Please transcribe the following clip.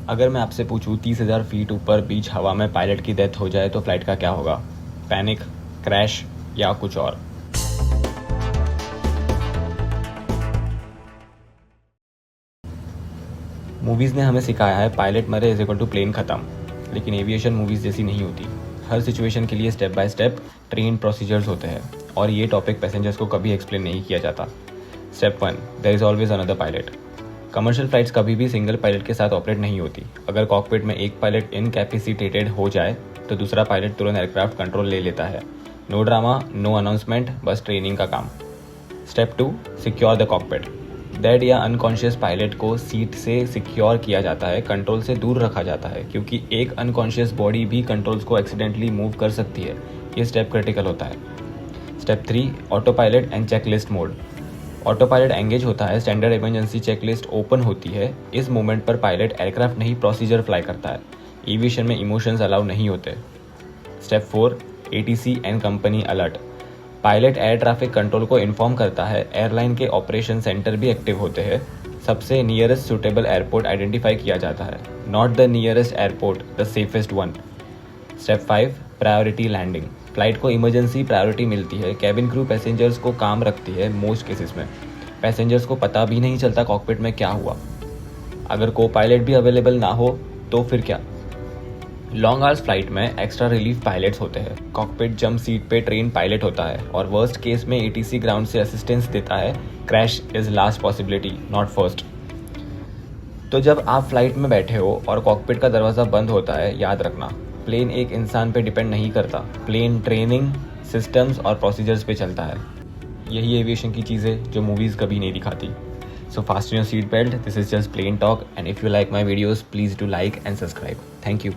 अगर मैं आपसे पूछूं 30,000 फीट ऊपर बीच हवा में पायलट की डेथ हो जाए तो फ्लाइट का क्या होगा? पैनिक, क्रैश या कुछ और? मूवीज़ ने हमें सिखाया है पायलट मरे इज इक्वल टू प्लेन ख़त्म, लेकिन एविएशन मूवीज़ जैसी नहीं होती। हर सिचुएशन के लिए step by step train procedures होते हैं और ये टॉपिक पैसेंजर्स को कभी एक्सप्लेन नहीं किया जाता। Step 1, there is always another pilot. Commercial flights कभी भी सिंगल पायलट के साथ ऑपरेट नहीं होती। अगर कॉकपिट में एक पायलट इनकैपेसिटेटेड हो जाए तो दूसरा पायलट तुरंत एयरक्राफ्ट कंट्रोल ले लेता है। नो ड्रामा, नो अनाउंसमेंट, बस ट्रेनिंग का काम। Step 2, secure the cockpit. Dead या अनकॉन्शियस पायलट को सीट से सिक्योर किया जाता है, कंट्रोल से दूर रखा जाता है, क्योंकि एक अनकॉन्शियस बॉडी भी कंट्रोल्स को एक्सीडेंटली मूव कर सकती है। ये स्टेप क्रिटिकल होता है। Step 3, auto pilot and checklist mode. Auto pilot engage होता है, स्टैंडर्ड इमरजेंसी चेकलिस्ट ओपन होती है। इस मोमेंट पर पायलट एयरक्राफ्ट नहीं प्रोसीजर फ्लाई करता है। एविएशन में इमोशंस अलाउ नहीं होते। Step 4, ATC and company alert. Pilot air traffic control को इन्फॉर्म करता है। एयरलाइन के ऑपरेशन सेंटर भी एक्टिव होते हैं। सबसे नियरेस्ट सुटेबल एयरपोर्ट आइडेंटिफाई किया जाता है। Not the nearest airport, the safest one. Step 5, priority landing. Flight को इमरजेंसी प्रायोरिटी मिलती है। कैबिन क्रू पैसेंजर्स को काम रखती है। मोस्ट केसेस में पैसेंजर्स को पता भी नहीं चलता कॉकपिट में क्या हुआ। अगर को पायलट भी अवेलेबल ना हो तो फिर क्या? लॉन्ग आवर्स फ्लाइट में एक्स्ट्रा रिलीफ पायलट्स होते हैं। कॉकपिट जंप सीट पे ट्रेन पायलट होता है और वर्स्ट केस में एटीसी ग्राउंड से असिस्टेंस देता है। Crash is last possibility, not first. तो जब आप फ्लाइट में बैठे हो और कॉकपिट का दरवाज़ा बंद होता है, याद रखना प्लेन एक इंसान पे डिपेंड नहीं करता। प्लेन ट्रेनिंग, सिस्टम्स और प्रोसीजर्स पे चलता है। यही एविएशन की चीज़ें जो मूवीज़ कभी नहीं दिखाती। So fasten your seat belt. This is just plain talk, and if you like my videos, please do like and subscribe. Thank you.